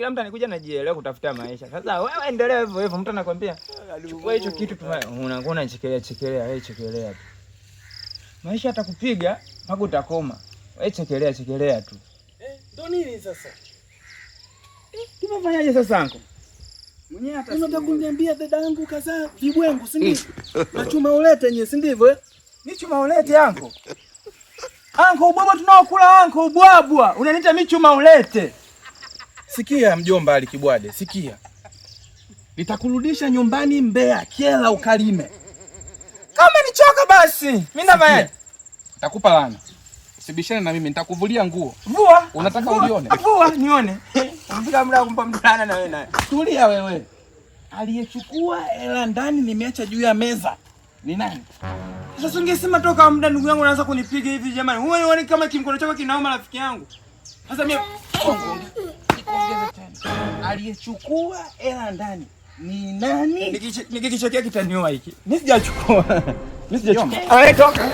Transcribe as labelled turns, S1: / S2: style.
S1: Kila mtu anakuja anajielewa kutafuta maisha. Sasa wewe endelea hivyo hivyo, mtu anakuambia chukua hicho kitu tu, unakuwa unachekelea, wewe chekelea tu. Maisha atakupiga mpaka utakoma. Wewe chekelea tu.
S2: Ndo nini sasa?
S1: Tumefanyaje sasa anko?
S2: Mwenyewe hata unataka kuniambia dada yangu kazaa vibwengu, si ndio? Na chuma ulete yenyewe, si ndivyo?
S1: Ni chuma ulete anko. Anko ubwabwa tunaokula anko ubwabwa. Unaniita mimi chuma ulete.
S2: Sikia mjomba Ali Kibwade, sikia. Nitakurudisha nyumbani Mbeya, Kyela ukalime.
S1: Kama nichoka basi, mimi nafanyaje?
S2: Nitakupa lana. Usibishane na mimi, nitakuvulia nguo.
S1: Vua.
S2: Unataka unione?
S1: Vua nione. Unafika muda kumpa mtana na wewe naye.
S2: Tulia wewe. Aliyechukua hela ndani nimeacha juu ya meza. Ni nani?
S1: Sasa ungesema toka muda ndugu yangu anaanza kunipiga hivi jamani. Wewe kama kimkono chako kinauma rafiki yangu. Sasa mimi
S2: nikuongeze tena. Aliyechukua hela ndani ni nani?
S1: Nikikichekea kitaniua hiki. Mimi sijachukua. Mimi sijachukua. Toka.